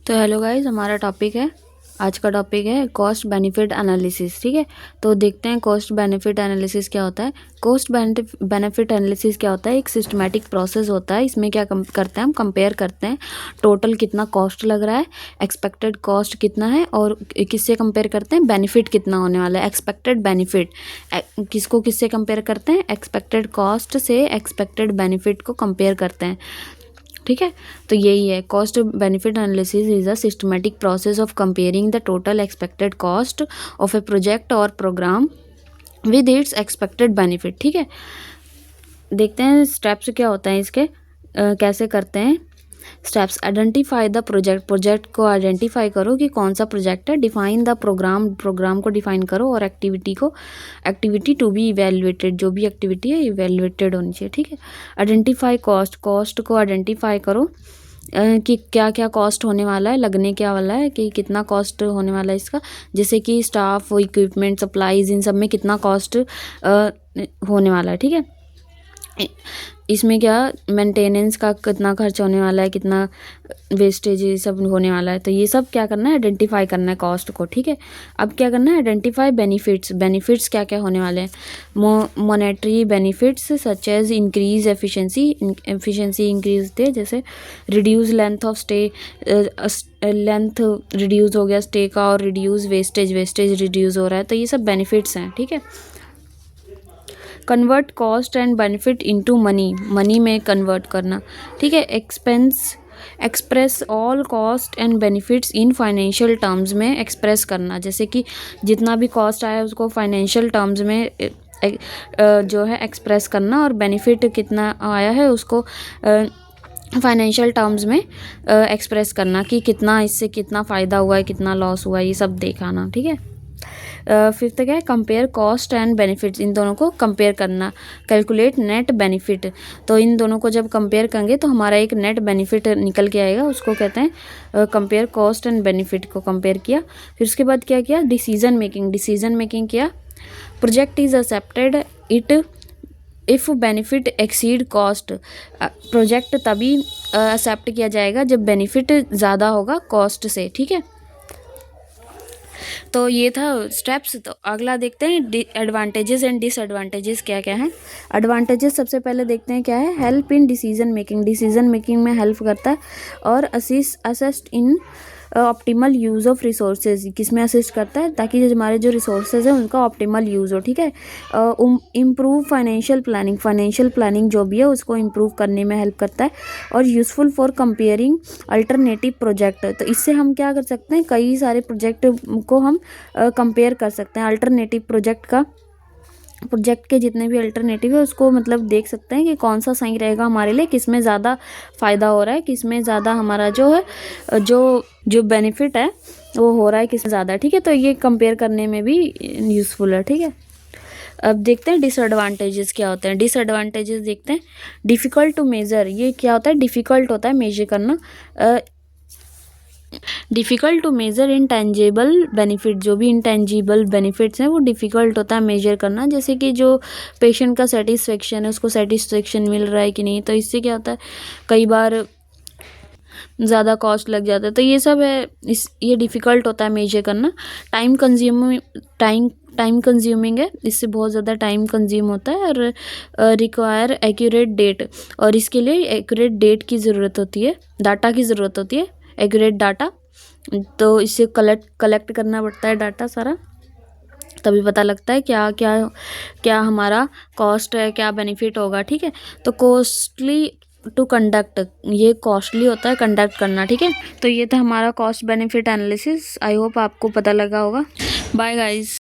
तो hello guys, हमारा topic है, आज का टॉपिक है कॉस्ट बेनिफिट एनालिसिस। ठीक है, तो देखते हैं कॉस्ट बेनिफिट एनालिसिस क्या होता है। कॉस्ट बेनिफिट एनालिसिस क्या होता है? एक सिस्टमैटिक प्रोसेस होता है। इसमें क्या करते हैं, हम कंपेयर करते हैं टोटल कितना कॉस्ट लग रहा है, एक्सपेक्टेड कॉस्ट कितना है, और किससे कंपेयर करते हैं, बेनिफिट कितना होने वाला है, एक्सपेक्टेड बेनिफिट। किसको किससे कंपेयर करते हैं? एक्सपेक्टेड कॉस्ट से एक्सपेक्टेड बेनिफिट को कंपेयर करते हैं। ठीक है, तो यही है cost benefit analysis is a systematic process of comparing the total expected cost of a project और programme with its expected benefit. ठीक है, देखते हैं स्टेप्स क्या होते हैं इसके, कैसे करते हैं स्टेप्स। आइडेंटिफाई द प्रोजेक्ट को आइडेंटिफाई करो कि कौन सा प्रोजेक्ट है। डिफाइन द प्रोग्राम को डिफाइन करो, और एक्टिविटी टू बी इवेल्युएटेड, जो भी एक्टिविटी है इवेल्युएटेड होनी चाहिए। ठीक है, आइडेंटिफाई कॉस्ट को आइडेंटिफाई करो कि क्या क्या कॉस्ट होने वाला है, लगने क्या वाला है, कि कितना कॉस्ट होने वाला है इसका। जैसे कि स्टाफ, इक्विपमेंट, सप्लाईज, इन सब में कितना कॉस्ट होने वाला है। ठीक है, इसमें क्या मेंटेनेंस का कितना खर्च होने वाला है, कितना वेस्टेज ये सब होने वाला है। तो ये सब क्या करना है, आइडेंटिफाई करना है कॉस्ट को। ठीक है, अब क्या करना है, आइडेंटिफाई बेनिफिट्स क्या क्या होने वाले हैं। Monetary benefits such as increase efficiency increase थे, जैसे reduce length of stay, length reduce हो गया स्टे का, और रिड्यूस वेस्टेज रिड्यूस हो रहा है। तो ये सब बेनिफिट्स हैं। ठीक है, convert cost and benefit into money में कन्वर्ट करना। ठीक है, express all cost and benefits in financial terms में एक्सप्रेस करना। जैसे कि जितना भी कॉस्ट आया उसको फाइनेंशियल टर्म्स में जो है एक्सप्रेस करना, और बेनिफिट कितना आया है उसको फाइनेंशियल टर्म्स में एक्सप्रेस करना, कि कितना इससे कितना फ़ायदा हुआ है, कितना लॉस हुआ है, ये सब दिखाना। ठीक है, फिफ्थ क्या है, कंपेयर कॉस्ट एंड बेनिफिट्स, इन दोनों को कंपेयर करना। कैलकुलेट नेट बेनिफिट, तो इन दोनों को जब कंपेयर करेंगे तो हमारा एक नेट बेनिफिट निकल के आएगा, उसको कहते हैं कंपेयर कॉस्ट एंड बेनिफिट को कंपेयर किया। फिर उसके बाद क्या किया, डिसीजन मेकिंग किया। Project is accepted it if benefit exceed cost, project तभी एक्सेप्ट किया जाएगा जब बेनिफिट ज़्यादा होगा कॉस्ट से। ठीक है, तो ये था स्टेप्स। तो अगला देखते हैं एडवांटेजेस एंड डिसएडवांटेजेस क्या क्या हैं। एडवांटेजेस सबसे पहले देखते हैं क्या है, हेल्प इन डिसीजन मेकिंग में हेल्प करता है, और assist in optimal use of resources, किसमें असिस्ट करता है, ताकि हमारे जो रिसोर्सेज हैं उनका ऑप्टिमल यूज़ हो। ठीक है, इम्प्रूव फाइनेंशियल प्लानिंग जो भी है उसको इम्प्रूव करने में हेल्प करता है, और useful for comparing alternative project. तो इससे हम क्या कर सकते हैं, कई सारे प्रोजेक्ट को हम कंपेयर कर सकते हैं। अल्टरनेटिव प्रोजेक्ट के जितने भी अल्टरनेटिव है उसको मतलब देख सकते हैं कि कौन सा सही रहेगा हमारे लिए, किस में ज़्यादा फ़ायदा हो रहा है, किस में ज़्यादा हमारा जो है जो बेनिफिट है वो हो रहा है, किस में ज़्यादा। ठीक है, तो ये कंपेयर करने में भी यूज़फुल है। ठीक है, अब देखते हैं डिसएडवांटेजेस क्या होते हैं। डिसएडवांटेजेस देखते हैं, डिफ़िकल्ट टू मेज़र, ये क्या होता है, डिफ़िकल्ट होता है मेजर करना। Difficult to measure intangible benefit, जो भी इंटेंजिबल बेनिफिट्स हैं वो डिफ़िकल्ट होता है मेजर करना। जैसे कि जो पेशेंट का सेटिस्फेक्शन है, उसको सेटिस्फेक्शन मिल रहा है कि नहीं, तो इससे क्या होता है, कई बार ज़्यादा कॉस्ट लग जाता है। तो ये सब है, ये डिफ़िकल्ट होता है मेजर करना। टाइम कंज्यूमिंग है, इससे बहुत ज़्यादा टाइम कंज्यूम होता है। और रिक्वायर एक्यूरेट डेट, और इसके लिए एक्यूरेट डेट की ज़रूरत होती है, डाटा की ज़रूरत होती है, एक्यूरेट डाटा। तो इससे कलेक्ट करना पड़ता है डाटा सारा, तभी पता लगता है क्या क्या क्या हमारा कॉस्ट है, क्या बेनिफिट होगा। ठीक है, तो कॉस्टली टू कंडक्ट, ये कॉस्टली होता है कंडक्ट करना। ठीक है, तो ये था हमारा cost benefit analysis. I hope आपको पता लगा होगा। Bye guys.